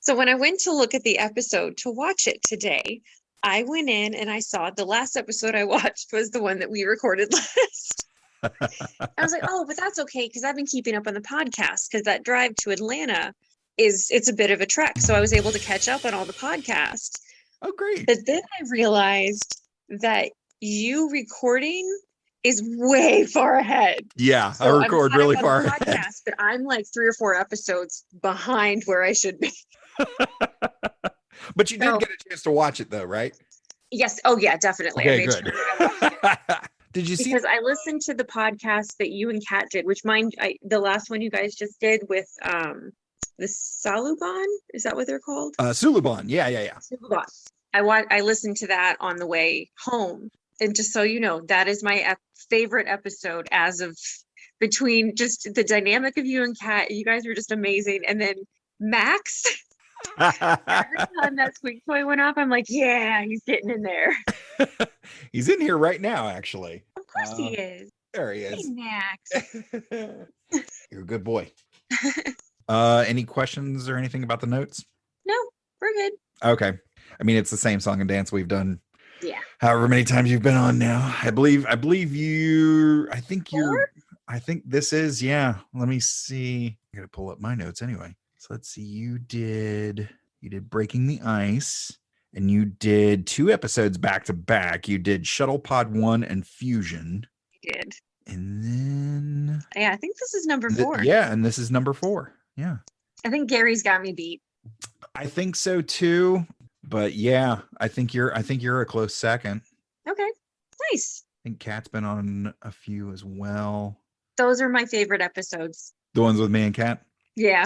So when I went to look at the episode to watch it today, I went in and I saw the last episode I watched was the one that we recorded last. I was like, oh, but that's okay, because I've been keeping up on the podcast, because that drive to Atlanta it's a bit of a trek. So I was able to catch up on all the podcasts. Oh, great. But then I realized that you recording is way far ahead. Yeah, so I record really far ahead. Podcast, but I'm like 3 or 4 episodes behind where I should be. But you did get a chance to watch it, though, right? Yes. Oh, yeah, definitely. Okay, I made good. sure I watched it. Did you see? Because I listened to the podcast that you and Kat did, which the last one you guys just did with the Saluban. Is that what they're called? Suluban. Yeah. Suluban. I listened to that on the way home, and just so you know, that is my favorite episode as of between just the dynamic of you and Kat. You guys were just amazing, and then Max. Every time that squeak toy went off, I'm like, yeah, he's getting in there. He's in here right now, actually. Of course he is. There he is. Hey, Max. You're a good boy. Any questions or anything about the notes? No, we're good. Okay. I mean, it's the same song and dance we've done. Yeah. However many times you've been on now. I think this is, yeah. Let me see. I gotta pull up my notes anyway. So let's see. You did Breaking the Ice, and you did 2 episodes back to back. You did Shuttle Pod 1 and Fusion. I did. And then yeah, I think this is number 4. Yeah, and this is number 4. Yeah. I think Gary's got me beat. I think so too. But yeah, I think you're a close second. Okay. Nice. I think Kat's been on a few as well. Those are my favorite episodes. The ones with me and Kat? Yeah.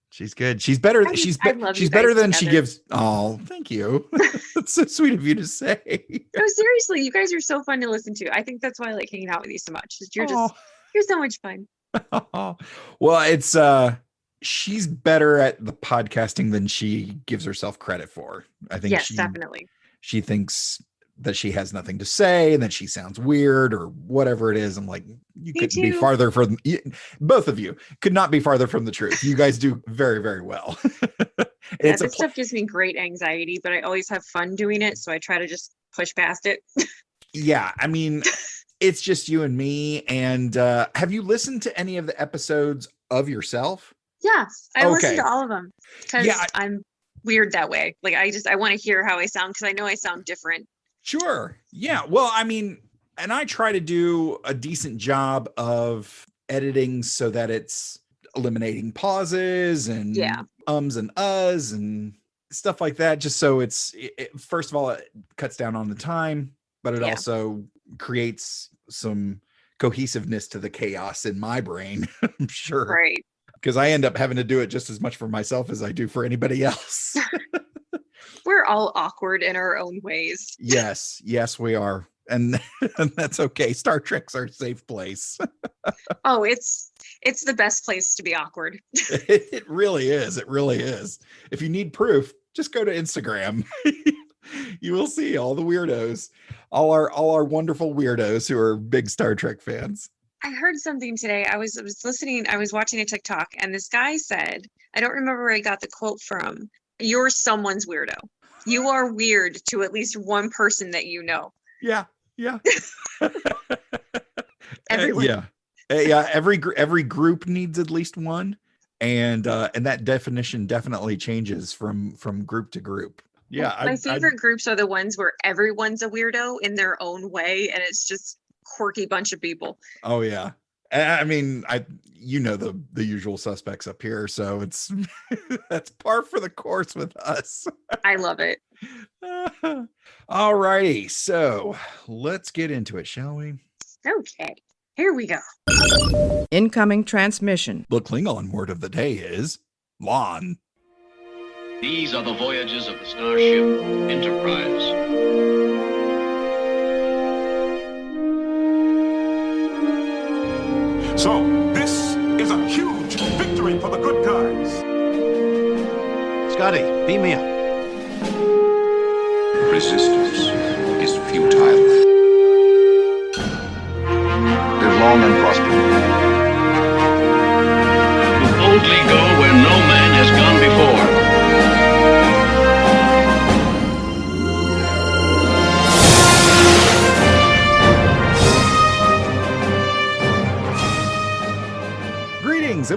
She's good. She's better. She's better than she gives. Oh, thank you. That's so sweet of you to say. No, seriously, you guys are so fun to listen to. I think that's why I like hanging out with you so much. You're so much fun. Well, it's she's better at the podcasting than she gives herself credit for. I think definitely. She thinks that she has nothing to say and that she sounds weird or whatever it is. I'm like, you couldn't be farther from, both of you could not be farther from the truth. You guys do very, very well. This stuff gives me great anxiety, but I always have fun doing it. So I try to just push past it. Yeah. I mean, it's just you and me. And have you listened to any of the episodes of yourself? Yeah, I listen to all of them because I'm weird that way. Like I want to hear how I sound because I know I sound different. Sure. Yeah. Well, I mean, and I try to do a decent job of editing so that it's eliminating pauses and ums and uhs and stuff like that. Just so first of all, it cuts down on the time, but it also creates some cohesiveness to the chaos in my brain. I'm sure. Right. Because I end up having to do it just as much for myself as I do for anybody else. We're all awkward in our own ways. Yes, we are. And that's okay. Star Trek's our safe place. Oh, it's the best place to be awkward. It really is. It really is. If you need proof, just go to Instagram. You will see all the weirdos, all our wonderful weirdos who are big Star Trek fans. I heard something today. I was listening. I was watching a TikTok, and this guy said, I don't remember where I got the quote from. You're someone's weirdo. You are weird to at least one person that you know. Yeah. Everyone. Yeah. Every group needs at least one, and that definition definitely changes from group to group. Yeah. My favorite groups are the ones where everyone's a weirdo in their own way, and it's just quirky bunch of people. Oh yeah. I mean, the usual suspects up here, so it's that's par for the course with us. I love it. All righty, so let's get into it, shall we? Okay, here we go. Incoming transmission. The Klingon word of the day is Lon. These are the voyages of the starship Enterprise. So, this is a huge victory for the good guys. Scotty, beam me up. Resistance is futile. Live long and prosper. Boldly go where no man has gone before.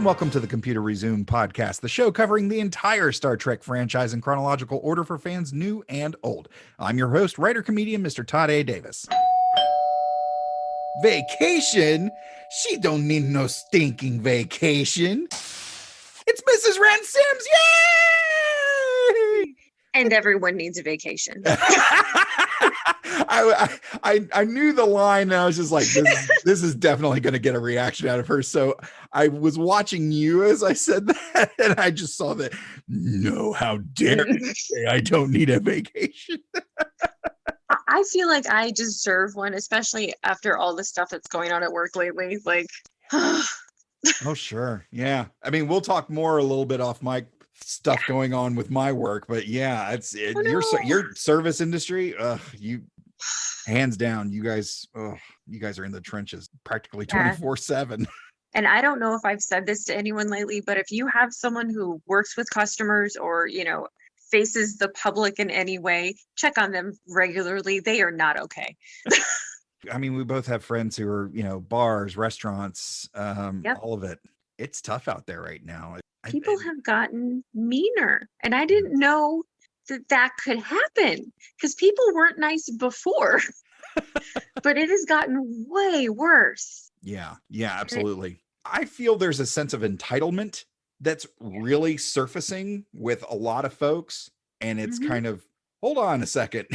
and welcome to the Computer Resume podcast, the show covering the entire Star Trek franchise in chronological order for fans new and old. I'm your host, writer-comedian, Mr. Todd A. Davis. Vacation? She don't need no stinking vacation. It's Mrs. Ren Sims, yay! And everyone needs a vacation. I knew the line, and I was just like, this is definitely going to get a reaction out of her. So I was watching you as I said that, and I just saw that. No, how dare you say I don't need a vacation? I feel like I deserve one, especially after all the stuff that's going on at work lately. Like, oh, sure. Yeah. I mean, we'll talk more a little bit off mic stuff going on with my work, but yeah, your service industry. You hands down, you guys are in the trenches practically 24/7. And I don't know if I've said this to anyone lately, but if you have someone who works with customers or, faces the public in any way, check on them regularly. They are not okay. I mean, we both have friends who are, bars, restaurants, all of it. It's tough out there right now. People have gotten meaner, and I didn't know that could happen because people weren't nice before, but it has gotten way worse. Yeah, absolutely. I feel there's a sense of entitlement that's really surfacing with a lot of folks, and it's kind of, hold on a second.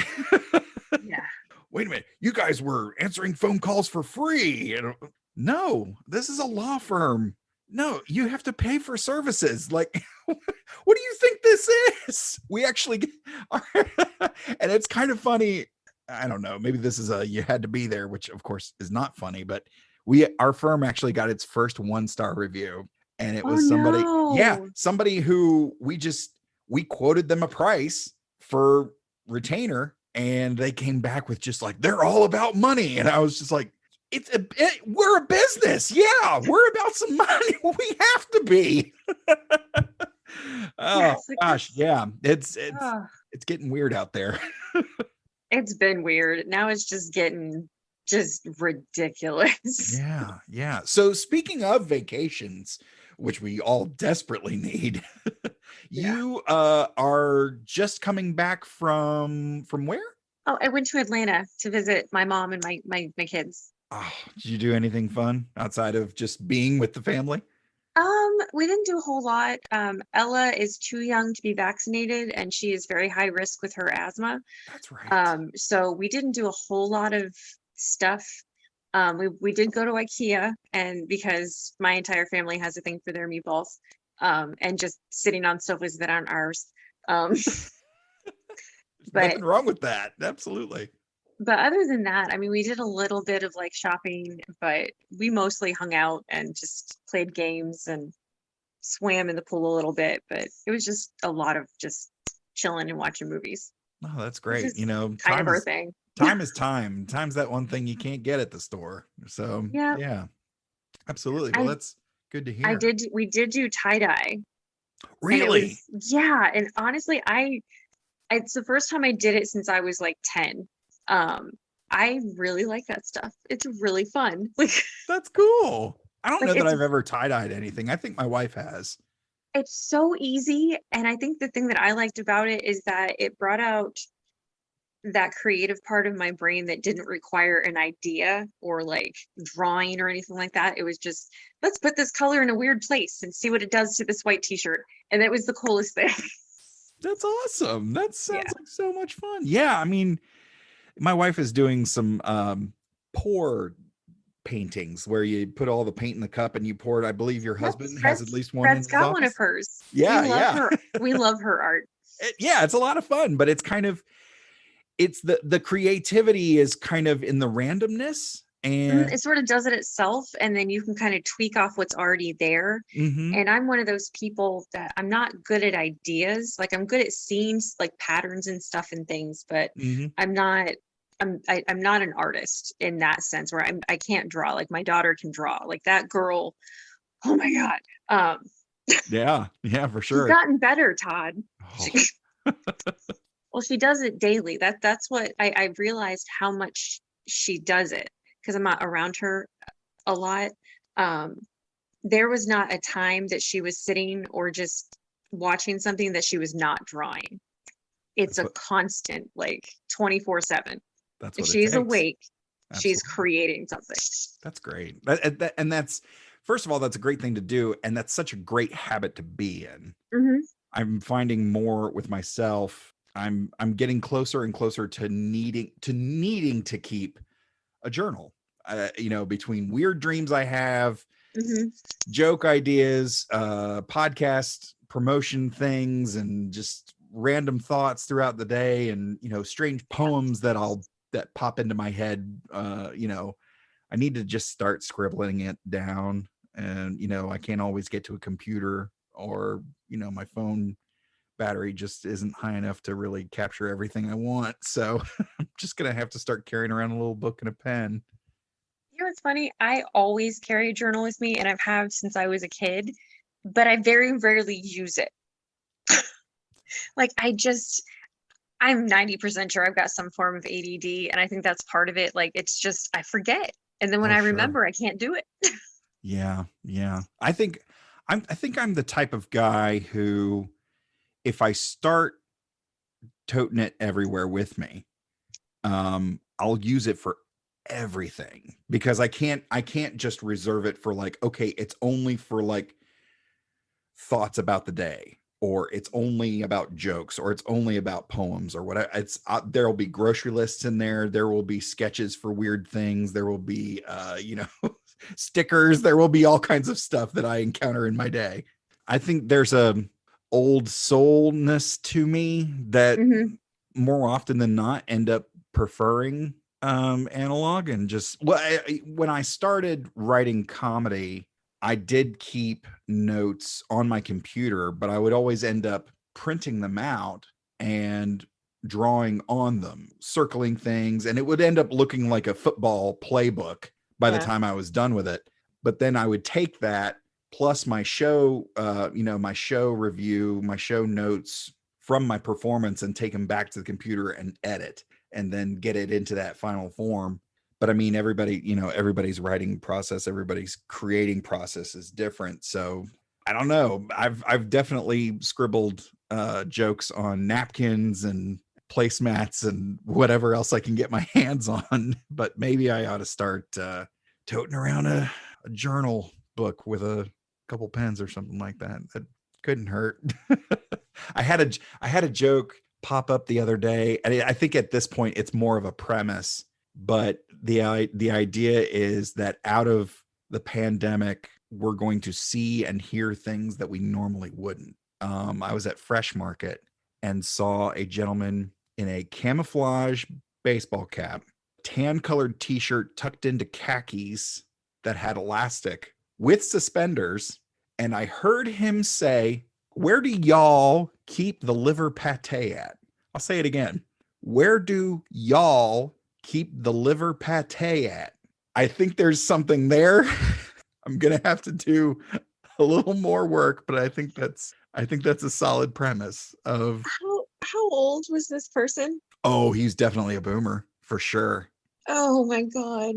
Yeah. Wait a minute. You guys were answering phone calls for free. No, this is a law firm. No, you have to pay for services. Like, what do you think this is? We actually are. And it's kind of funny. I don't know. Maybe this is you had to be there, which of course is not funny, but our firm actually got its first 1-star review. And it was somebody who we quoted them a price for retainer, and they came back with just like, they're all about money. And I was just like, we're a business. Yeah, we're about some money. We have to be. Oh gosh, yeah. It's getting weird out there. It's been weird. Now it's just getting ridiculous. Yeah. So speaking of vacations, which we all desperately need, you are just coming back from where? Oh, I went to Atlanta to visit my mom and my kids. Oh, did you do anything fun outside of just being with the family? We didn't do a whole lot. Ella is too young to be vaccinated, and she is very high risk with her asthma. That's right. So we didn't do a whole lot of stuff. We did go to IKEA, and because my entire family has a thing for their meatballs, and just sitting on sofas that aren't ours. There's nothing wrong with that. Absolutely. But other than that, I mean, we did a little bit of like shopping, but we mostly hung out and just played games and swam in the pool a little bit. But it was just a lot of just chilling and watching movies. Oh, that's great. Kind of our thing. Time is time. Time's that one thing you can't get at the store. So yeah, absolutely. Well, that's good to hear. We did do tie-dye. Really? And honestly, it's the first time I did it since I was like 10. I really like that stuff. It's really fun. Like, that's cool. I don't know that I've ever tie-dyed anything. I think my wife has. It's so easy. And I think the thing that I liked about it is that it brought out that creative part of my brain that didn't require an idea or like drawing or anything like that. It was just, let's put this color in a weird place and see what it does to this white t-shirt. And it was the coolest thing. That's awesome. That sounds like so much fun. Yeah. I mean, my wife is doing some pour paintings where you put all the paint in the cup and you pour it. I believe your husband has at least one. Fred's got one of hers. Yeah, we love her art. It's a lot of fun, but it's kind of, it's the creativity is kind of in the randomness, and it sort of does it itself, and then you can kind of tweak off what's already there. And I'm one of those people that I'm not good at ideas. Like, I'm good at seeing like patterns and stuff and things, but I'm not an artist in that sense where I can't draw. Like, my daughter can draw. Like, that girl, oh my God. Yeah, for sure. She's gotten better, Todd. Oh. Well, she does it daily. That's what I realized how much she does it because I'm not around her a lot. there was not a time that she was sitting or just watching something that she was not drawing. It's a constant, like 24/7. That's If what it she's takes. awake, she's Absolutely. creating something. That's great. And that's, first of all, that's a great thing to do. And that's such a great habit to be in. Mm-hmm. I'm finding more with myself. I'm getting closer and closer to needing to keep a journal. Between weird dreams I have, Mm-hmm. joke ideas, podcast promotion things, and just random thoughts throughout the day, and strange poems that pop into my head. I need to just start scribbling it down, and I can't always get to a computer, or my phone battery just isn't high enough to really capture everything I want. So I'm just gonna have to start carrying around a little book and a pen. It's funny. I always carry a journal with me, and I've had since I was a kid, but I very rarely use it. Like I'm 90% sure I've got some form of ADD, and I think that's part of it. Like, it's just, I forget. And then when I remember, I can't do it. Yeah. I think I'm the type of guy who, if I start toting it everywhere with me, I'll use it for everything, because I can't just reserve it for like, okay, it's only for like thoughts about the day, or it's only about jokes, or it's only about poems, or whatever. It's there'll be grocery lists in there. There will be sketches for weird things. There will be, stickers. There will be all kinds of stuff that I encounter in my day. I think there's a old soulness to me that more often than not end up preferring analog. And just, when I started writing comedy, I did keep notes on my computer, but I would always end up printing them out and drawing on them, circling things, and it would end up looking like a football playbook by the time I was done with it. But then I would take that plus my show, my show review, my show notes from my performance, and take them back to the computer and edit, and then get it into that final form. But I mean, everybody's writing process, everybody's creating process is different. So I don't know. I've definitely scribbled jokes on napkins and placemats and whatever else I can get my hands on. But maybe I ought to start toting around a journal book with a couple pens or something like that. That couldn't hurt. I had a joke pop up the other day, and I think at this point it's more of a premise. But the idea is that out of the pandemic, we're going to see and hear things that we normally wouldn't. I was at Fresh Market and saw a gentleman in a camouflage baseball cap, tan-colored t-shirt tucked into khakis that had elastic, with suspenders. And I heard him say, "Where do y'all keep the liver pate at?" I'll say it again. Where do y'all keep the liver pate at? I think there's something there. I'm gonna have to do a little more work, but I think that's a solid premise of How old was this person? Oh, he's definitely a boomer for sure. Oh my God.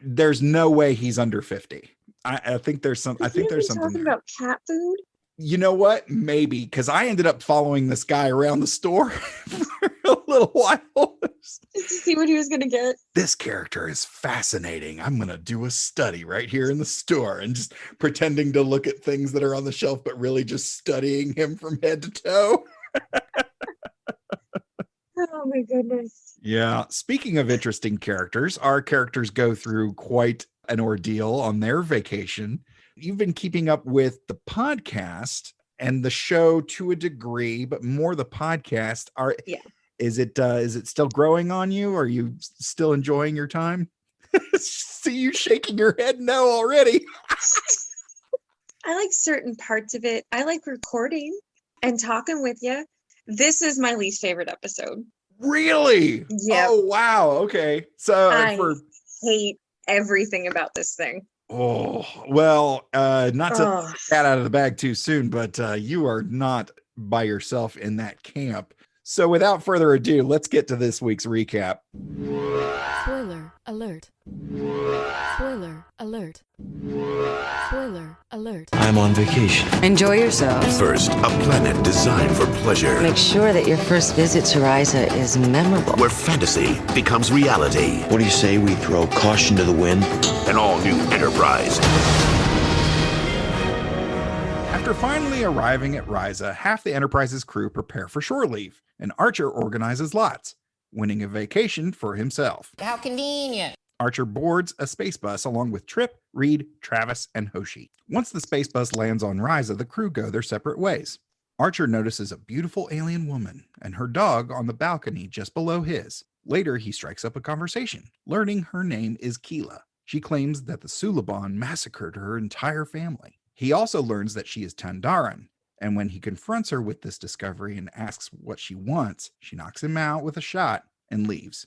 There's no way he's under 50. I think there's something talking there. About cat food. You know what? Maybe, because I ended up following this guy around the store for a little while. Just to see what he was going to get. This character is fascinating. I'm going to do a study right here in the store, and just pretending to look at things that are on the shelf, but really just studying him from head to toe. Oh my goodness. Yeah. Speaking of interesting characters, our characters go through quite an ordeal on their vacation. You've been keeping up with the podcast and the show to a degree, but more the podcast. Is it still growing on you? Are you still enjoying your time? See you shaking your head no already. I like certain parts of it. I like recording and talking with you. This is my least favorite episode. Really? Yeah. Oh, wow. Okay. So I hate everything about this thing. Oh, well, not to get out of the bag too soon, but you are not by yourself in that camp. So without further ado, let's get to this week's recap. Spoiler alert. Spoiler alert. Spoiler alert. I'm on vacation. Enjoy yourself. First, a planet designed for pleasure. Make sure that your first visit to Risa is memorable. Where fantasy becomes reality. What do you say we throw caution to the wind? An all-new Enterprise. After finally arriving at Risa, half the Enterprise's crew prepare for shore leave, and Archer organizes lots, winning a vacation for himself. How convenient. Archer boards a space bus along with Trip, Reed, Travis, and Hoshi. Once the space bus lands on Risa, the crew go their separate ways. Archer notices a beautiful alien woman and her dog on the balcony just below his. Later, he strikes up a conversation, learning her name is Keela. She claims that the Suliban massacred her entire family. He also learns that she is Tandaran, and when he confronts her with this discovery and asks what she wants, she knocks him out with a shot and leaves.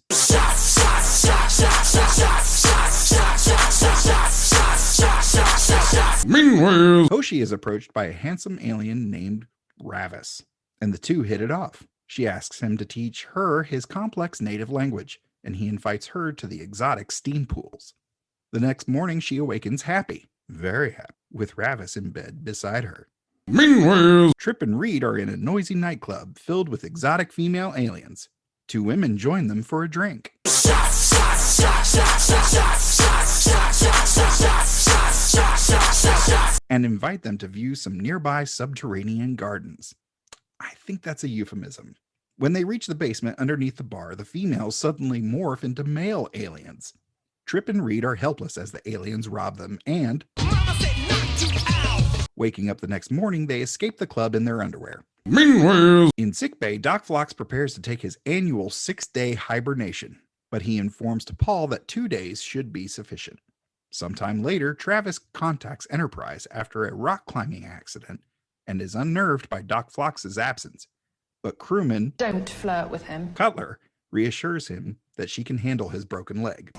Meanwhile, Hoshi is approached by a handsome alien named Ravis, and the two hit it off. She asks him to teach her his complex native language, and he invites her to the exotic steam pools. The next morning, she awakens happy, very happy, with Ravis in bed beside her. meanwhile, Trip and Reed are in a noisy nightclub filled with exotic female aliens. Two women join them for a drink. And invite them to view some nearby subterranean gardens. I think that's a euphemism. When they reach the basement underneath the bar, the females suddenly morph into male aliens. Trip and Reed are helpless as the aliens rob them, and waking up the next morning, they escape the club in their underwear. meanwhile, In sickbay, Doc Phlox prepares to take his annual 6-day hibernation, but he informs to Paul that 2 days should be sufficient. Sometime later, Travis contacts Enterprise after a rock climbing accident and is unnerved by Doc Phlox's absence, but crewman Don't flirt with him. Cutler reassures him that she can handle his broken leg.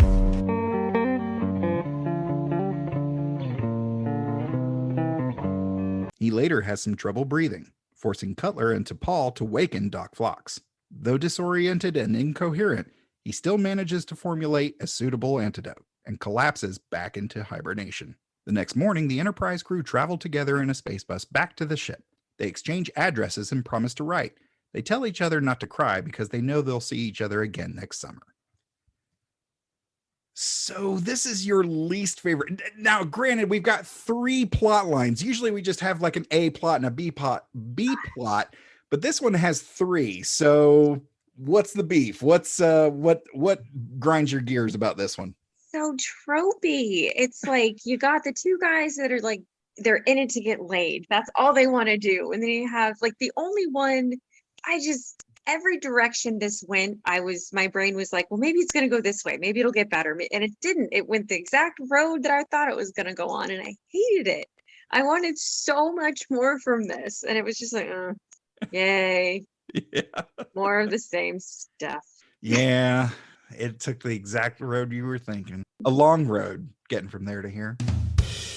He later has some trouble breathing, forcing Cutler and Paul to waken Doc Phlox. Though disoriented and incoherent, he still manages to formulate a suitable antidote and collapses back into hibernation. The next morning, the Enterprise crew travel together in a space bus back to the ship. They exchange addresses and promise to write. They tell each other not to cry because they know they'll see each other again next summer. So this is your least favorite. Now, granted, we've got 3 plot lines. Usually we just have like an A plot and a B plot, but this one has 3. So what's the beef? What's what grinds your gears about this one? So tropey. It's like you got the 2 guys that are like, they're in it to get laid. That's all they want to do. And then you have like the only one, every direction this went, my brain was like, well, maybe it's going to go this way. Maybe it'll get better. And it didn't. It went the exact road that I thought it was going to go on. And I hated it. I wanted so much more from this. And it was just like, yay. Yeah. More of the same stuff. Yeah. It took the exact road you were thinking. A long road getting from there to here.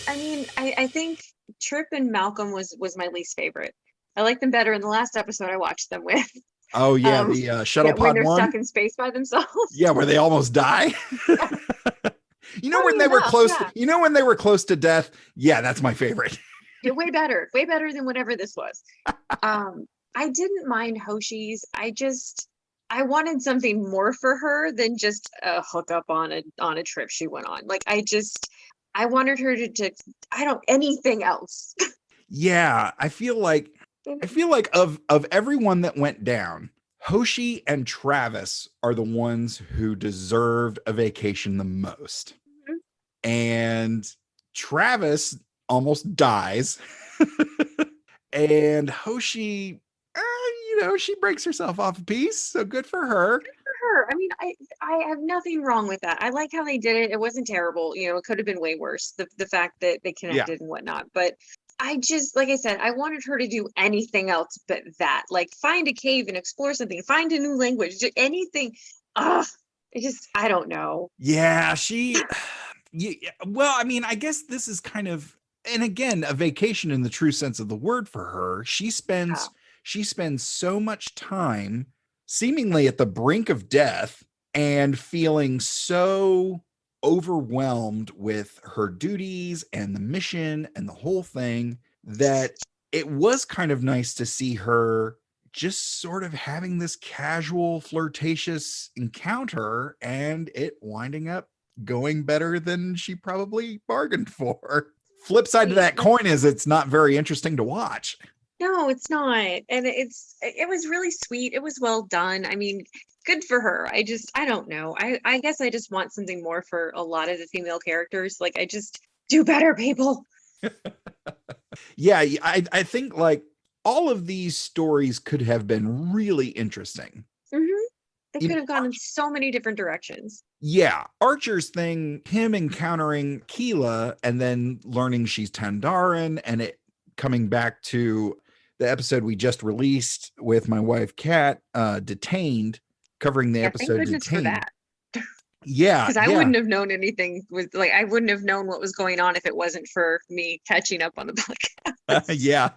I mean, I think Trip and Malcolm was my least favorite. I liked them better in the last episode I watched them with. Oh yeah, the shuttle pod when they're one. stuck in space by themselves. Yeah, where they almost die. When they were close. Yeah. When they were close to death. Yeah, that's my favorite. Yeah, way better than whatever this was. I didn't mind Hoshi's. I wanted something more for her than just a hookup on a trip she went on. Like I wanted her to anything else. Yeah, I feel like of everyone that went down, Hoshi and Travis are the ones who deserved a vacation the most. Mm-hmm. And Travis almost dies. And Hoshi, she breaks herself off a piece. So good for her. I mean, I have nothing wrong with that. I like how they did it. It wasn't terrible. It could have been way worse. The fact that they connected and whatnot. But I just, like I said, I wanted her to do anything else but that. Like find a cave and explore something. Find a new language. Anything. I don't know. Yeah, well, I mean, I guess this is kind of, and again, a vacation in the true sense of the word for her. She spends so much time seemingly at the brink of death and feeling so overwhelmed with her duties and the mission and the whole thing that it was kind of nice to see her just sort of having this casual flirtatious encounter and it winding up going better than she probably bargained for. Flip side to that coin is it's not very interesting to watch. No, it's not. And it was really sweet. It was well done. I mean, good for her. I don't know. I guess I just want something more for a lot of the female characters. Like, I just do better, people. Yeah, I think like all of these stories could have been really interesting. They could have gone in so many different directions. Yeah, Archer's thing, him encountering Keela and then learning she's Tandaran, and it coming back to the episode we just released with my wife Kat, Detained, covering the episode Thank goodness Detained. for that. Yeah, because I wouldn't have known anything I wouldn't have known what was going on if it wasn't for me catching up on the podcast. Yeah.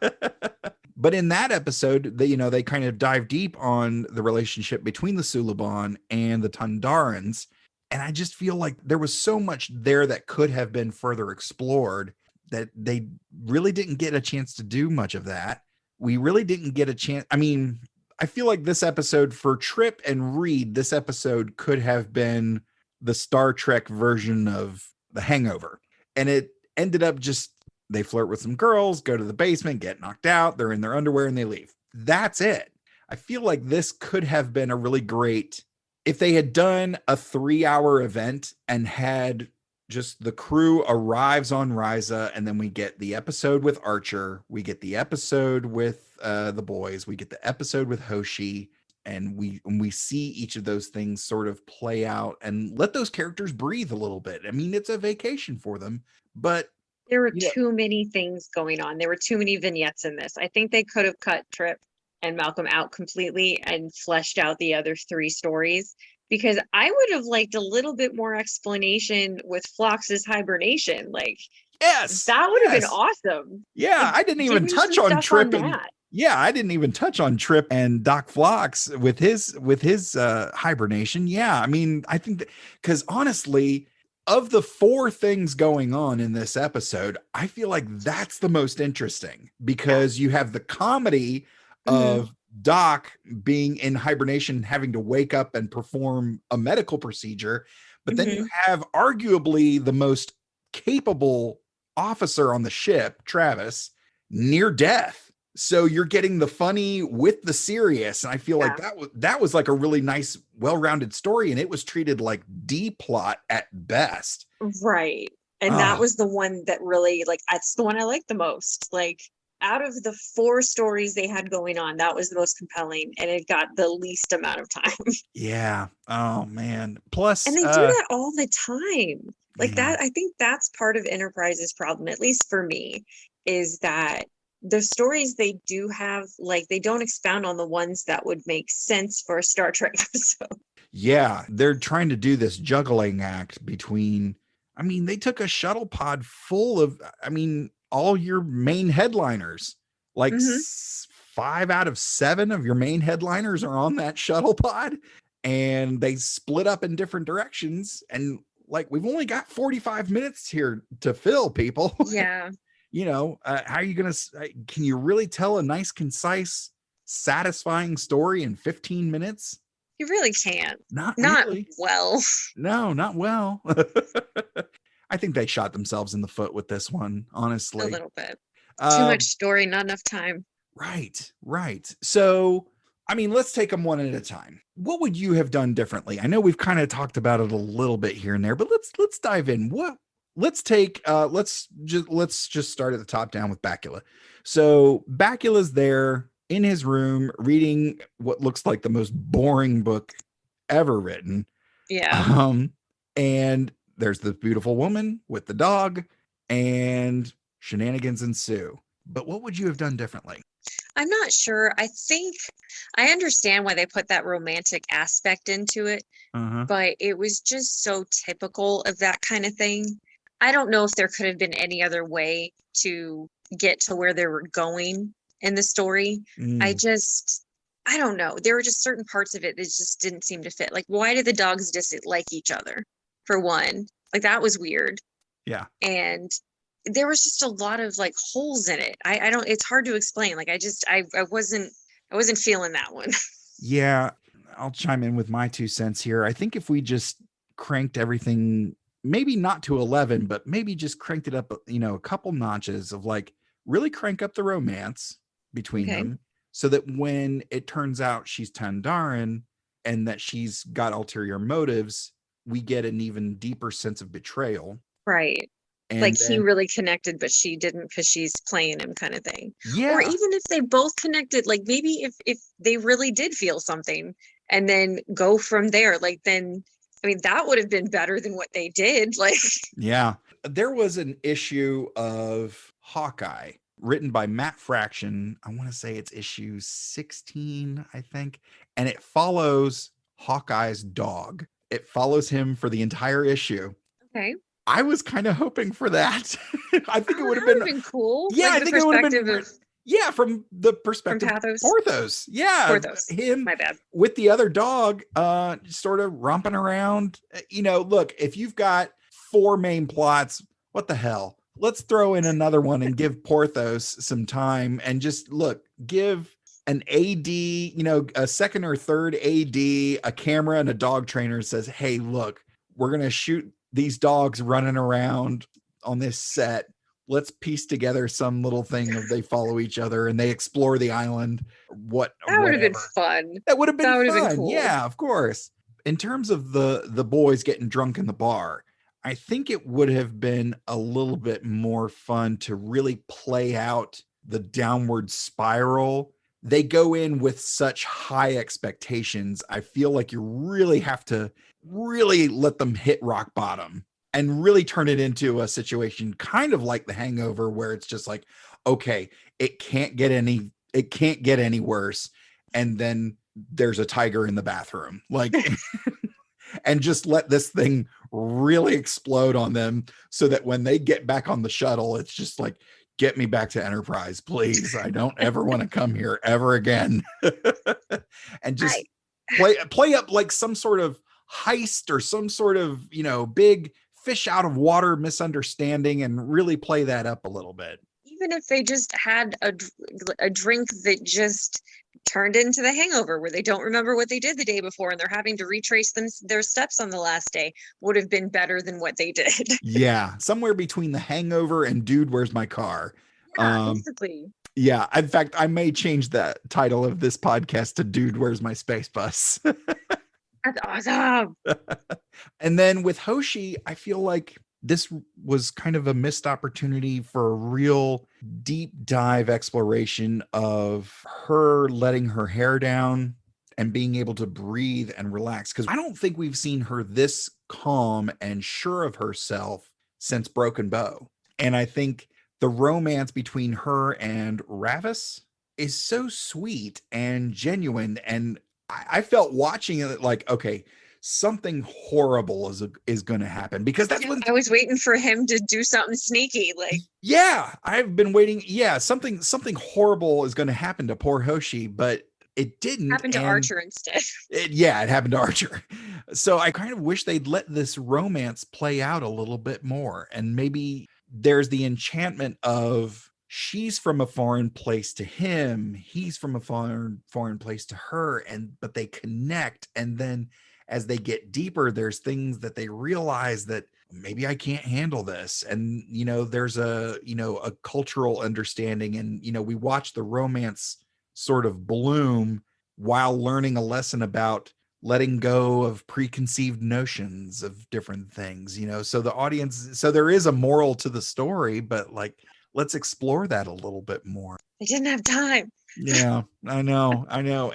But in that episode, they kind of dive deep on the relationship between the Suliban and the Tandarans. And I just feel like there was so much there that could have been further explored that they really didn't get a chance to do much of that. We really didn't get a chance. I mean, I feel like this episode for Trip and Reed, this episode could have been the Star Trek version of The Hangover. And it ended up just, they flirt with some girls, go to the basement, get knocked out, they're in their underwear and they leave. That's it. I feel like this could have been a really great, if they had done a 3-hour event and had just the crew arrives on Risa, and then we get the episode with Archer, we get the episode with the boys, we get the episode with Hoshi, and we see each of those things sort of play out and let those characters breathe a little bit. I mean, it's a vacation for them, but there were too many things going on. There were too many vignettes in this. I think they could have cut Trip and Malcolm out completely and fleshed out the other 3 stories, because I would have liked a little bit more explanation with Phlox's hibernation. Like, yes, that would have been awesome. Yeah, like, I didn't even touch on Trip I didn't even touch on Trip and Doc Phlox with his hibernation. Yeah, I mean, I think that, because honestly, of the 4 things going on in this episode, I feel like that's the most interesting, because you have the comedy of Doc being in hibernation, having to wake up and perform a medical procedure, but then you have arguably the most capable officer on the ship, Travis, near death. So you're getting the funny with the serious. And I feel like that was like a really nice, well-rounded story. And it was treated like D plot at best. Right. And that was the one that really, like, that's the one I liked the most. Like, out of the 4 stories they had going on, that was the most compelling, and it got the least amount of time. Yeah. Oh man. Plus, and they do that all the time. Like that. I think that's part of Enterprise's problem, at least for me, is that the stories they do have, like, they don't expound on the ones that would make sense for a Star Trek episode. Yeah, they're trying to do this juggling act between, I mean, they took a shuttle pod full of, I mean, all your main headliners, like 5 out of 7 of your main headliners are on that shuttle pod, and they split up in different directions. And like, we've only got 45 minutes here to fill, people. Yeah. How are you going to, can you really tell a nice, concise, satisfying story in 15 minutes? You really can't. Not really. Well. No, not well. I think they shot themselves in the foot with this one, honestly. A little bit. Too much story, not enough time. Right. So, I mean, let's take them one at a time. What would you have done differently? I know we've kind of talked about it a little bit here and there, but let's dive in. Let's just start at the top down with Bakula. So Bakula's there in his room reading what looks like the most boring book ever written. Yeah. And there's the beautiful woman with the dog, and shenanigans ensue. But what would you have done differently? I'm not sure. I think I understand why they put that romantic aspect into it, but it was just so typical of that kind of thing. I don't know if there could have been any other way to get to where they were going in the story. I don't know. There were just certain parts of it that just didn't seem to fit. Like, why did the dogs dislike each other? For one, like that was weird. Yeah. And there was just a lot of like holes in it. I don't. It's hard to explain. Like I wasn't feeling that one. Yeah, I'll chime in with my 2 cents here. I think if we just cranked everything, maybe not to 11, but maybe just cranked it up, a couple notches of like really crank up the romance between them, so that when it turns out she's Tandarin and that she's got ulterior motives, we get an even deeper sense of betrayal. Right. And like he really connected, but she didn't because she's playing him kind of thing. Yeah. Or even if they both connected, like maybe if they really did feel something and then go from there, like then, I mean, that would have been better than what they did. Like, yeah, there was an issue of Hawkeye written by Matt Fraction. I want to say it's issue 16, I think. And it follows Hawkeye's dog. It follows him for the entire issue. Okay. I was kind of hoping for that. I think it would have been cool. Yeah, like I think it would have been. Yeah, from the perspective of Porthos. Yeah, Porthos. Him. My bad. With the other dog, sort of romping around. Look, if you've got 4 main plots, what the hell? Let's throw in another one and give Porthos some time and just give an AD, a second or third AD, a camera and a dog trainer says, hey, look, we're going to shoot these dogs running around on this set. Let's piece together some little thing of they follow each other and they explore the island. That would have been fun. That would have been fun. Been cool. Yeah, of course. In terms of the boys getting drunk in the bar, I think it would have been a little bit more fun to really play out the downward spiral. They go in with such high expectations. I feel like you really have to really let them hit rock bottom and really turn it into a situation kind of like The Hangover, where it's just like, okay, it can't get any worse. And then there's a tiger in the bathroom, like, and just let this thing really explode on them so that when they get back on the shuttle, it's just like, get me back to Enterprise, please. I don't ever want to come here ever again. And just play up like some sort of heist or some sort of, big fish out of water misunderstanding and really play that up a little bit. Even if they just had a drink that just turned into The Hangover, where they don't remember what they did the day before and they're having to retrace their steps on the last day, would have been better than what they did. Yeah, somewhere between The Hangover and Dude, Where's My Car? Yeah, basically. Yeah, in fact, I may change the title of this podcast to Dude, Where's My Space Bus? That's awesome. And then with Hoshi, I feel like this was kind of a missed opportunity for a real deep dive exploration of her letting her hair down and being able to breathe and relax. Because I don't think we've seen her this calm and sure of herself since Broken Bow. And I think the romance between her and Ravis is so sweet and genuine. And I felt watching it like, okay, something horrible is going to happen, because that's when I was waiting for him to do something sneaky. Like, yeah, I've been waiting. Yeah, something horrible is going to happen to poor Hoshi, but it didn't. Happened to Archer instead. It happened to Archer. So I kind of wish they'd let this romance play out a little bit more, and maybe there's the enchantment of she's from a foreign place to him, he's from a foreign place to her, but they connect, and then as they get deeper, there's things that they realize that maybe I can't handle this. And, there's a cultural understanding, and, we watch the romance sort of bloom while learning a lesson about letting go of preconceived notions of different things, so the audience, so there is a moral to the story, but like, let's explore that a little bit more. They didn't have time. Yeah, I know.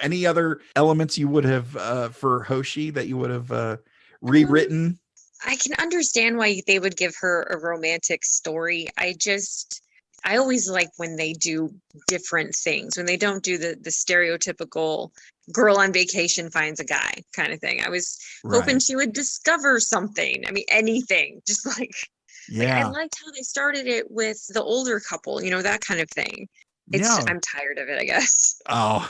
Any other elements you would have for Hoshi that you would have rewritten? I can understand why they would give her a romantic story. I always like when they do different things, when they don't do the stereotypical girl on vacation finds a guy kind of thing. I was hoping she would discover something. I mean, anything, just like, yeah. I liked how they started it with the older couple, that kind of thing. I'm tired of it, I guess. Oh,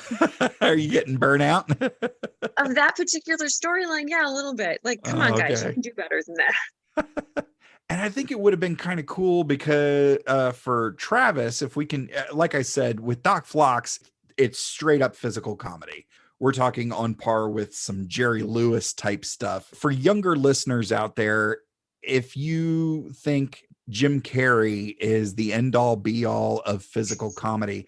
are you getting burnout? Of that particular storyline, yeah, a little bit. Like, come on, guys, you can do better than that. And I think it would have been kind of cool because for Travis, if we can, like I said, with Doc Phlox, it's straight up physical comedy. We're talking on par with some Jerry Lewis type stuff. For younger listeners out there, if you think Jim Carrey is the end all be all of physical comedy,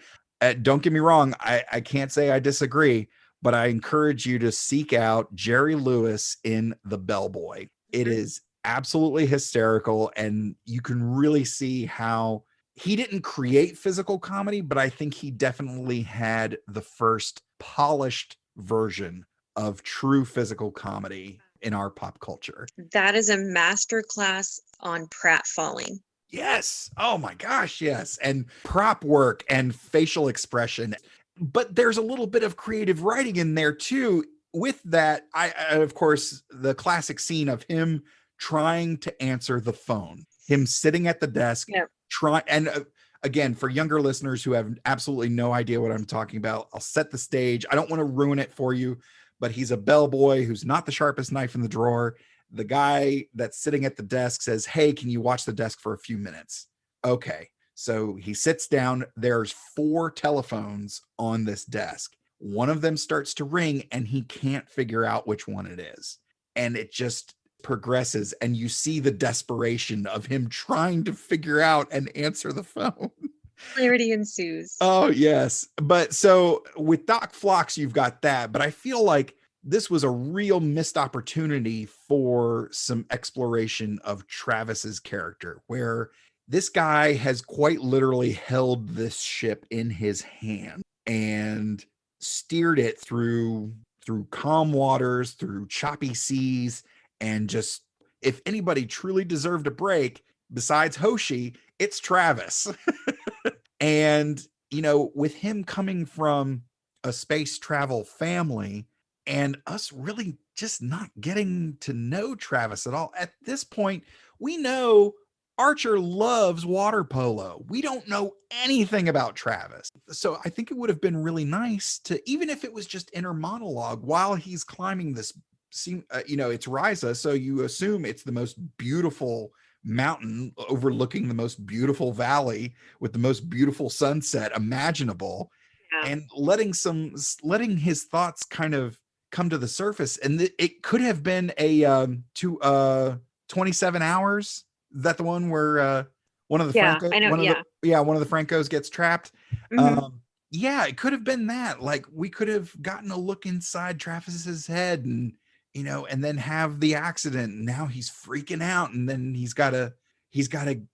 don't get me wrong. I can't say I disagree, but I encourage you to seek out Jerry Lewis in The Bellboy. It is absolutely hysterical, and you can really see how he didn't create physical comedy, but I think he definitely had the first polished version of true physical comedy in our pop culture. That is a masterclass on pratfalling. Yes. Oh my gosh, yes. And prop work and facial expression. But there's a little bit of creative writing in there too. With that, I of course, the classic scene of him trying to answer the phone, him sitting at the desk, again, for younger listeners who have absolutely no idea what I'm talking about, I'll set the stage. I don't want to ruin it for you, but he's a bellboy who's not the sharpest knife in the drawer. The guy that's sitting at the desk says, "Hey, can you watch the desk for a few minutes?" Okay. So he sits down. There's 4 telephones on this desk. One of them starts to ring and he can't figure out which one it is. And it just progresses, and you see the desperation of him trying to figure out and answer the phone. Clarity ensues. Oh, yes. But so with Doc Phlox, you've got that. But I feel like this was a real missed opportunity for some exploration of Travis's character, where this guy has quite literally held this ship in his hand and steered it through calm waters, through choppy seas, and just, if anybody truly deserved a break besides Hoshi, it's Travis. And, you know, with him coming from a space travel family and us really just not getting to know Travis at all, at this point, we know Archer loves water polo. We don't know anything about Travis. So I think it would have been really nice to, even if it was just inner monologue while he's climbing this, it's Risa. So you assume it's the most beautiful mountain overlooking the most beautiful valley with the most beautiful sunset imaginable, and letting his thoughts kind of come to the surface. And it could have been a 27 hours. Is that the one where one of the one of the Francos gets trapped? Mm-hmm. It could have been that. Like, we could have gotten a look inside Travis's head, and and then have the accident, and now he's freaking out, and then he's got to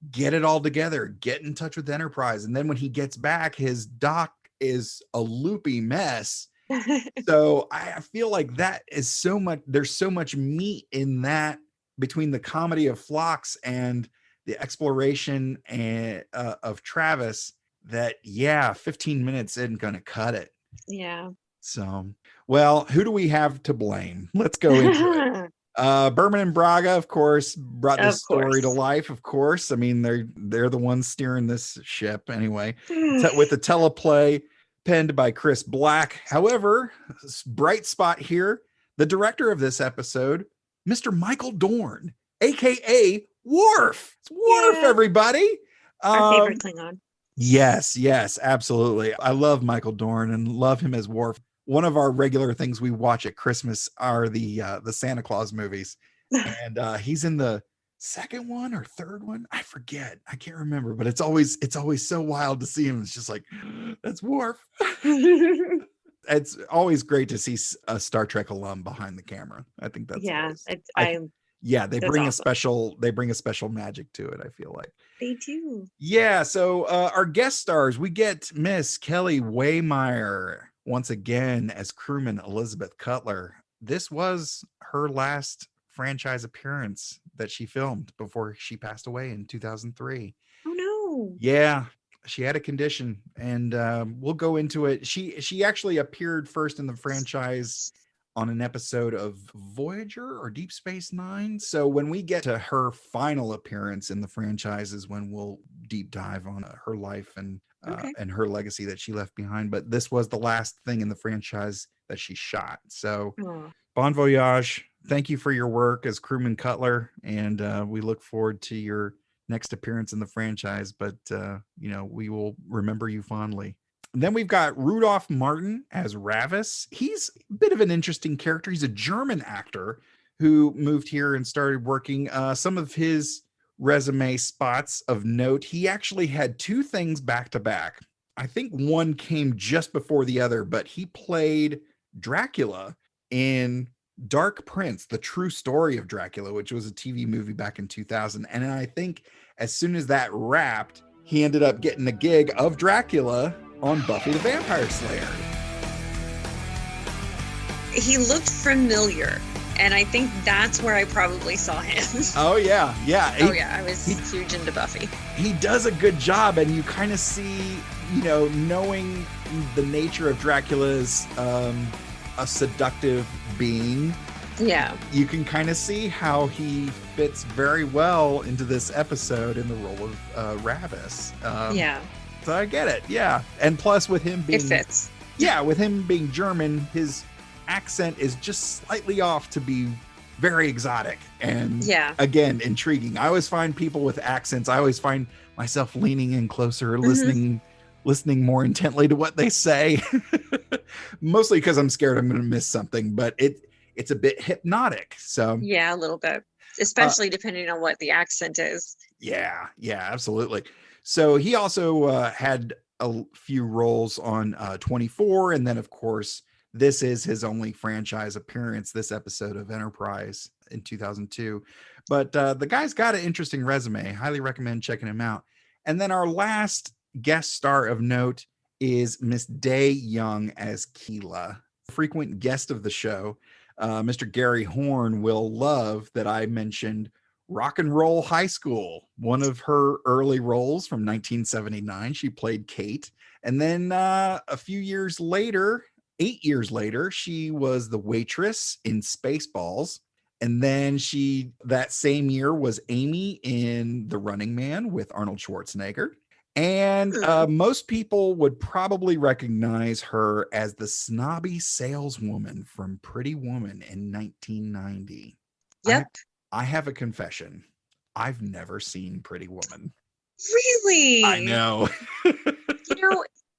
get it all together, get in touch with Enterprise, and then when he gets back, his doc is a loopy mess. So I feel like that is so much. There's so much meat in that, between the comedy of Phlox and the exploration of Travis, that 15 minutes isn't going to cut it. Yeah. So, well, who do we have to blame? Let's go into it. Berman and Braga, of course, brought this story to life. Of course, I mean, they're the ones steering this ship anyway. With the teleplay penned by Chris Black. However, bright spot here: the director of this episode, Mr. Michael Dorn, aka Worf. It's Worf, everybody. Our favorite Klingon. Yes, absolutely. I love Michael Dorn and love him as Worf. One of our regular things we watch at Christmas are the Santa Claus movies, and he's in the second one or third one. I forget. I can't remember, but it's always so wild to see him. It's just like, that's Worf. It's always great to see a Star Trek alum behind the camera. I think that's they bring awesome. They bring a special magic to it, I feel like. They do. Yeah, so our guest stars, we get Miss Kelly Waymeyer once again as crewman Elizabeth Cutler. This was her last franchise appearance that she filmed before she passed away in 2003. Oh no. Yeah, she had a condition, and we'll go into it. She actually appeared first in the franchise on an episode of Voyager or Deep Space Nine. So when we get to her final appearance in the franchise is when we'll deep dive on her life and her legacy that she left behind. But this was the last thing in the franchise that she shot. So bon voyage. Thank you for your work as crewman Cutler. And we look forward to your next appearance in the franchise. But, we will remember you fondly. And then we've got Rudolph Martin as Ravis. He's a bit of an interesting character. He's a German actor who moved here and started working. Some of his resume spots of note, he actually had 2 things back to back. I think one came just before the other, but he played Dracula in Dark Prince, the true story of Dracula, which was a TV movie back in 2000. And I think as soon as that wrapped, he ended up getting a gig of Dracula on Buffy the Vampire Slayer. He looked familiar, and I think that's where I probably saw him. Oh yeah. I was huge into Buffy. He does a good job, and you kind of see, knowing the nature of Dracula's a seductive being. Yeah. You can kind of see how he fits very well into this episode in the role of Ravis. So I get it. Yeah. And plus with him being... It fits. Yeah, with him being German, his accent is just slightly off to be very exotic and again, intriguing. I always find people with accents, I always find myself leaning in closer, listening more intently to what they say. Mostly because I'm scared I'm going to miss something, but it's a bit hypnotic. So yeah, a little bit, especially depending on what the accent is. Yeah, absolutely. So he also had a few roles on 24, and then of course this is his only franchise appearance, this episode of Enterprise in 2002. But the guy's got an interesting resume. Highly recommend checking him out. And then our last guest star of note is Miss Day Young as Keela, frequent guest of the show. Mr. Gary Horn will love that I mentioned Rock and Roll High School, one of her early roles from 1979. She played Kate. And then a few years later, 8 years later, she was the waitress in Spaceballs. And then she, that same year, was Amy in The Running Man with Arnold Schwarzenegger. And most people would probably recognize her as the snobby saleswoman from Pretty Woman in 1990. Yep. I have a confession. I've never seen Pretty Woman. Really? I know.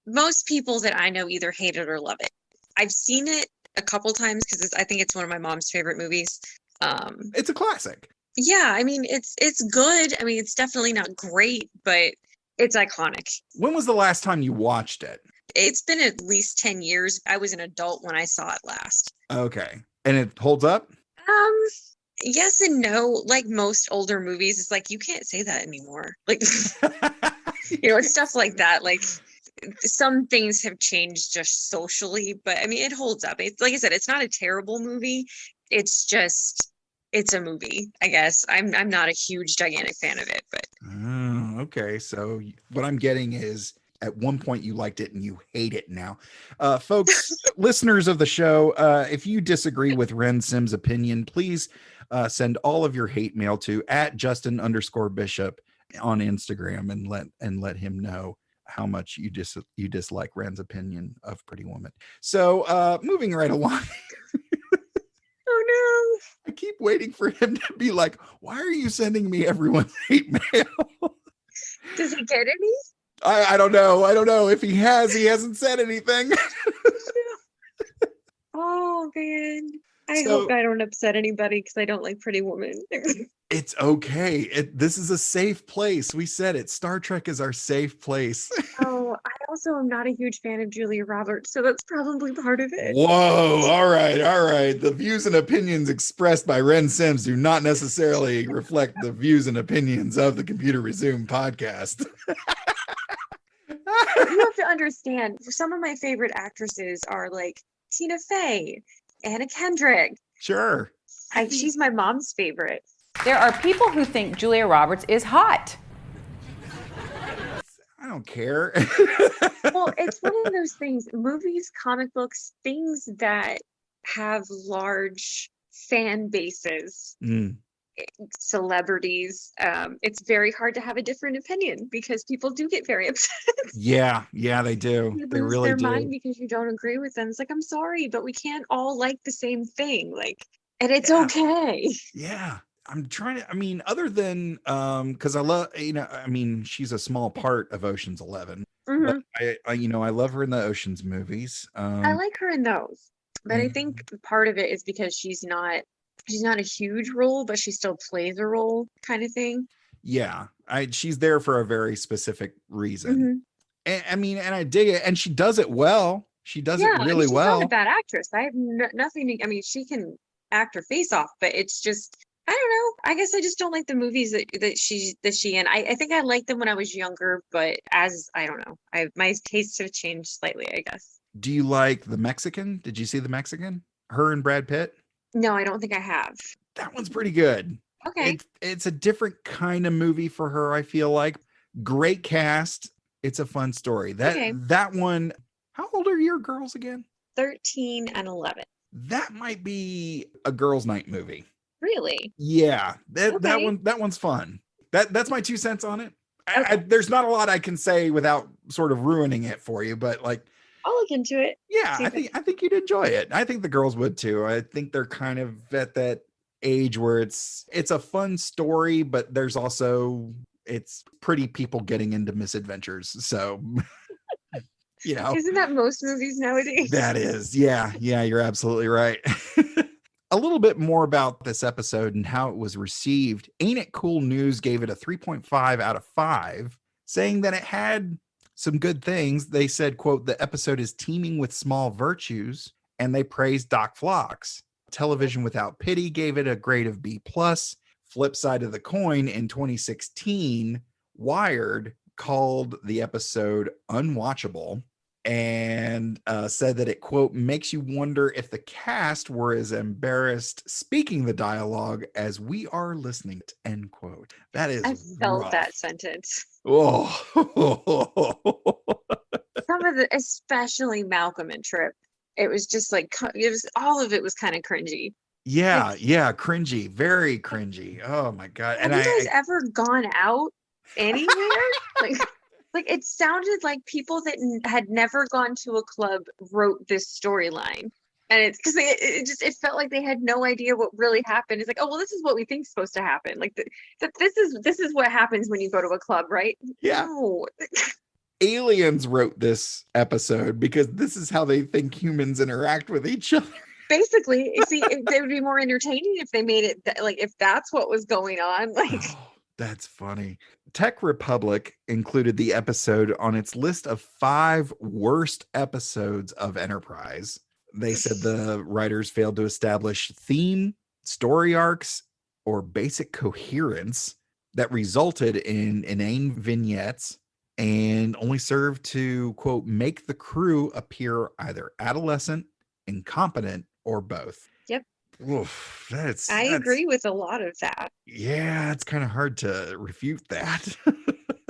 Most people that I know either hate it or love it. I've seen it a couple times because I think it's one of my mom's favorite movies. It's a classic. Yeah, I mean, it's good. I mean, it's definitely not great, but it's iconic. When was the last time you watched it? It's been at least 10 years. I was an adult when I saw it last. Okay. And it holds up? Yes and no. Like most older movies, it's like you can't say that anymore. Like it's stuff like that. Like some things have changed just socially, but I mean it holds up. It's like I said, it's not a terrible movie. It's just it's a movie, I guess. I'm not a huge gigantic fan of it, but okay. So what I'm getting is at one point you liked it and you hate it now. Folks, listeners of the show, if you disagree with Ren Sims' opinion, please send all of your hate mail to @Justin_Bishop on Instagram and let him know how much you dislike Ren's opinion of Pretty Woman. So moving right along. Oh no. I keep waiting for him to be like, why are you sending me everyone's hate mail? Does he get any? I don't know. I don't know. If he hasn't said anything. Oh man. I hope I don't upset anybody because I don't like Pretty Woman. It's okay. This is a safe place. We said it. Star Trek is our safe place. Oh, I also am not a huge fan of Julia Roberts, so that's probably part of it. Whoa. All right. The views and opinions expressed by Ren Sims do not necessarily reflect the views and opinions of the Computer Resume podcast. You have to understand, some of my favorite actresses are like Tina Fey, Anna Kendrick. Sure. She's my mom's favorite. There are people who think Julia Roberts is hot. I don't care. Well, it's one of those things, movies, comic books, things that have large fan bases. celebrities. It's very hard to have a different opinion because people do get very upset. Yeah, they do. They They lose really their do. mind because you don't agree with them. It's like, I'm sorry, but we can't all like the same thing. Like, and it's Yeah. okay. Yeah. I'm trying to, I mean, other than, because I love, I mean, she's a small part of Ocean's 11, but I love her in the Ocean's movies. I like her in those, but I and- think part of it is because she's not a huge role, but she still plays a role kind of thing. Yeah, she's there for a very specific reason. Mm-hmm. And, I mean, and I dig it, and she does it well. She does it really she's well. not a bad actress. I have nothing to, I mean, she can act her face off, but it's just, I don't know. I guess I just don't like the movies that she in. I think I liked them when I was younger, but as I don't know, my tastes have changed slightly, I guess. Do you like The Mexican? Did you see The Mexican? Her and Brad Pitt? No, I don't think I have. That one's pretty good. Okay. It's a different kind of movie for her, I feel like. Great cast. It's a fun story. That one, how old are your girls again? 13 and 11. That might be a girls' night movie. Really? Yeah. That one's fun. That's my 2 cents on it. Okay. There's not a lot I can say without sort of ruining it for you, but like, I'll look into it. yeah, I think you'd enjoy it. I think the girls would too. I think they're kind of at that age where it's a fun story, but there's also, it's pretty people getting into misadventures. So, isn't that most movies nowadays? That is. Yeah, you're absolutely right. A little bit more about this episode and how it was received. Ain't It Cool News gave it a 3.5 out of 5, saying that it had some good things. They said, quote, the episode is teeming with small virtues, and they praised Doc Phlox. Television Without Pity gave it a grade of B+. Flip side of the coin, in 2016, Wired called the episode unwatchable and said that it, quote, makes you wonder if the cast were as embarrassed speaking the dialogue as we are listening to, end quote. That is I felt rough. that sentence. Oh. Some of the, especially Malcolm and Trip, it was just like, all of it was kind of cringy. Yeah, cringy, very cringy. Oh my God. Have you guys ever gone out anywhere? like it sounded like people that had never gone to a club wrote this storyline. And it's because it felt like they had no idea what really happened. It's like, oh well, this is what we think is supposed to happen. Like this is what happens when you go to a club, right? Yeah. No. Aliens wrote this episode because this is how they think humans interact with each other. Basically, see, they would be more entertaining if they made it like if that's what was going on. Like, that's funny. Tech Republic included the episode on its list of 5 worst episodes of Enterprise. They said the writers failed to establish theme, story arcs, or basic coherence that resulted in inane vignettes and only served to, quote, make the crew appear either adolescent, incompetent, or both. Yep. Oof, I agree with a lot of that. Yeah, it's kind of hard to refute that.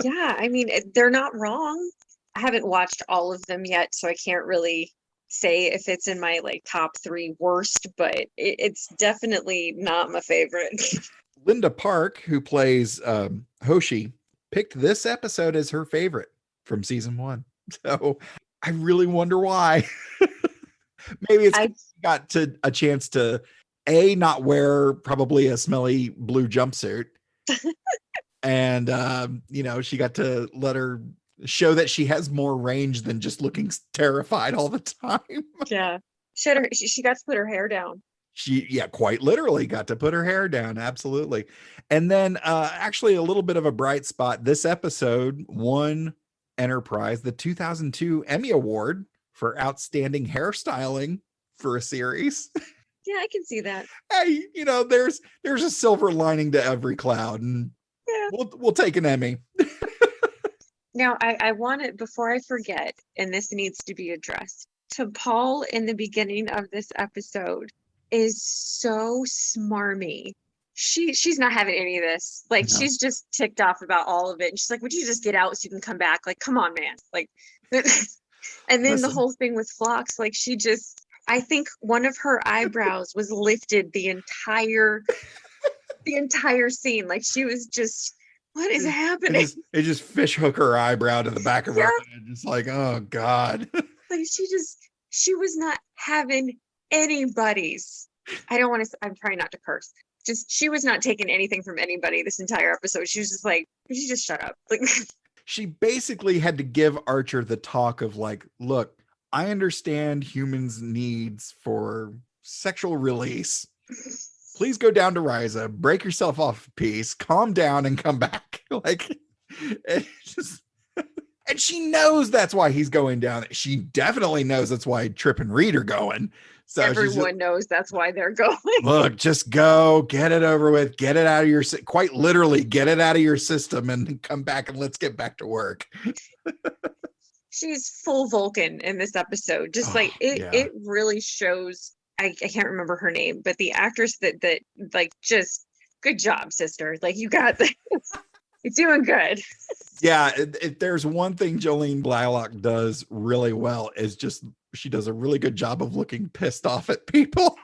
Yeah, I mean, they're not wrong. I haven't watched all of them yet, so I can't really say if it's in my like top 3 worst, but it's definitely not my favorite. Linda Park, who plays Hoshi, picked this episode as her favorite from season 1. So I really wonder why. Maybe it's got to a chance to not wear probably a smelly blue jumpsuit. And she got to let her show that she has more range than just looking terrified all the time. Yeah. She got to put her hair down. She quite literally got to put her hair down. Absolutely. And then actually a little bit of a bright spot. This episode won Enterprise the 2002 Emmy Award for outstanding hairstyling for a series. Yeah, I can see that. Hey, there's a silver lining to every cloud, and we'll take an Emmy. Now, I want it before I forget, and this needs to be addressed. To Paul in the beginning of this episode is so smarmy. She's not having any of this. Like, no. She's just ticked off about all of it. And she's like, would you just get out so you can come back? Like, come on, man. Like, and then the whole thing with Phlox, like I think one of her eyebrows was lifted the entire the entire scene. Like she was just, what is happening? It just fish hook her eyebrow to the back of her head. Just like, oh God. Like she was not having anybody's. I'm trying not to curse. Just, she was not taking anything from anybody this entire episode. She was just like, she just shut up. Like, she basically had to give Archer the talk of like, look, I understand humans' needs for sexual release. Please go down to Risa, break yourself off a piece, calm down, and come back. Like, and she knows that's why he's going down. She definitely knows that's why Trip and Reed are going. So everyone knows that's why they're going. Look, just go, get it over with, get it out of your, quite literally, get it out of your system and come back and let's get back to work. She's full Vulcan in this episode. Just it really shows. I can't remember her name, but the actress that like, just good job, sister. Like, you got this. You're doing good. Yeah, if there's one thing Jolene Blalock does really well is just she does a really good job of looking pissed off at people.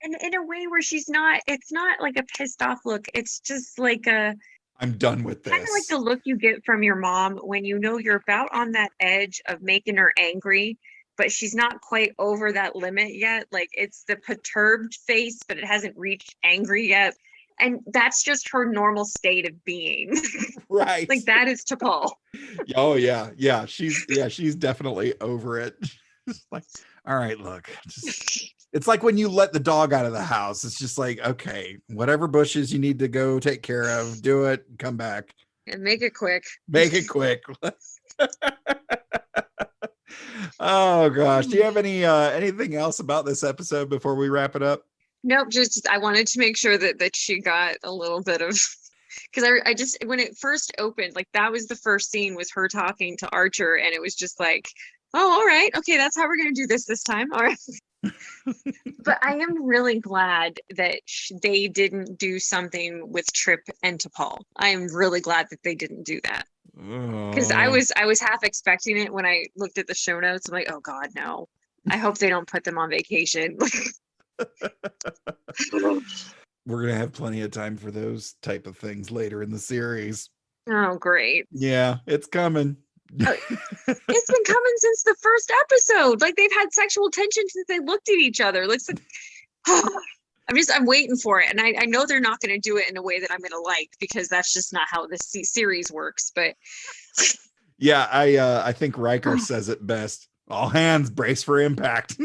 And in a way where it's not like a pissed off look. It's just like I'm done with this. Kind of like the look you get from your mom when you know you're about on that edge of making her angry, but she's not quite over that limit yet. Like, it's the perturbed face, but it hasn't reached angry yet. And that's just her normal state of being. Right. Like, that is T'Pol. Oh yeah. Yeah. She's definitely over it. Like, all right, look, it's like when you let the dog out of the house. It's just like, okay, whatever bushes you need to go take care of, do it, come back. And make it quick. Make it quick. Oh gosh. Do you have anything else about this episode before we wrap it up? Nope, just I wanted to make sure that she got a little bit of, because I just, when it first opened, like, that was the first scene, was her talking to Archer, and it was just like, oh, all right, okay, that's how we're gonna do this time, all right. But I am really glad that they didn't do something with Trip and T'Pol. I am really glad that they didn't do that, because I was half expecting it when I looked at the show notes. I'm like, oh God, no! I hope they don't put them on vacation. We're gonna have plenty of time for those type of things later in the series. Oh, great. Yeah, it's coming. It's been coming since the first episode. Like, they've had sexual tension since they looked at each other. Like, I'm waiting for it. And I know they're not going to do it in a way that I'm going to like, because that's just not how this series works. But yeah, I think Riker says it best. All hands, brace for impact.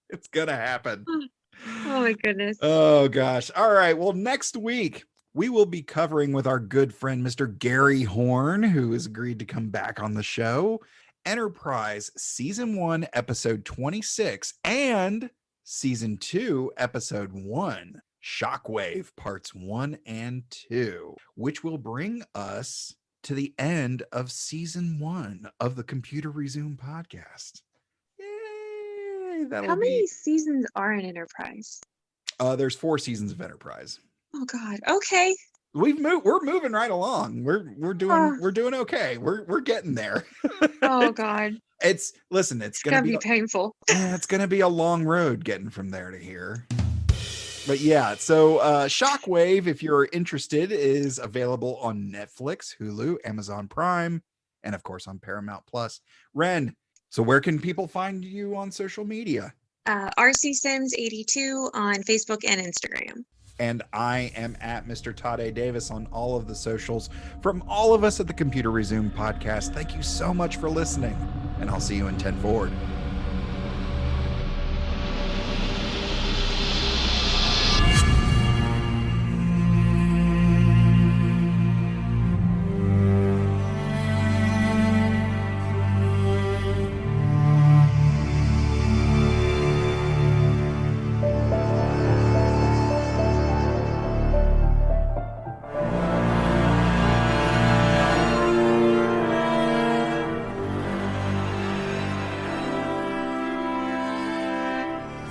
It's gonna happen. Oh my goodness. Oh gosh. All right. Well, next week we will be covering with our good friend Mr. Gary Horn, who has agreed to come back on the show, Enterprise Season 1, Episode 26, and Season 2, Episode 1, Shockwave, Parts 1 and 2, which will bring us to the end of Season 1 of the Computer Resume podcast. How many seasons are in Enterprise? There's 4 seasons of Enterprise. Oh God. Okay. We're moving right along. We're doing okay. We're getting there. Oh God. It's gonna be painful. It's gonna be a long road getting from there to here. But yeah, so Shockwave, if you're interested, is available on Netflix, Hulu, Amazon Prime, and of course on Paramount Plus. Ren, so where can people find you on social media? RC Sims 82 on Facebook and Instagram. And I am at Mr. Todd A. Davis on all of the socials. From all of us at the Computer Resume podcast, thank you so much for listening, and I'll see you in 10 Forward.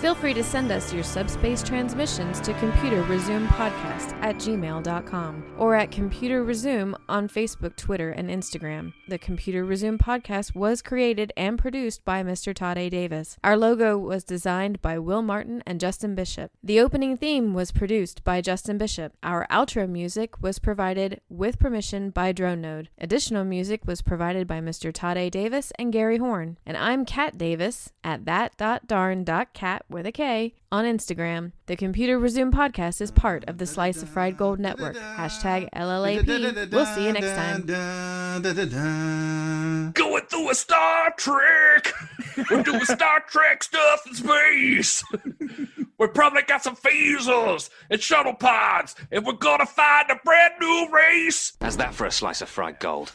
Feel free to send us your subspace transmissions to computerresumepodcast@gmail.com or at Computer Resume on Facebook, Twitter, and Instagram. The Computer Resume podcast was created and produced by Mr. Todd A. Davis. Our logo was designed by Will Martin and Justin Bishop. The opening theme was produced by Justin Bishop. Our outro music was provided with permission by Drone Node. Additional music was provided by Mr. Todd A. Davis and Gary Horn. And I'm Kat Davis at that.darn.cat with a K on Instagram. The Computer Resume podcast is part of the Slice of Fried Gold Network. Hashtag LLAP. We'll see you next time. Going through a Star Trek. We're doing Star Trek stuff in space. We probably got some phasers and shuttle pods, and we're gonna find a brand new race. How's that for a slice of fried gold?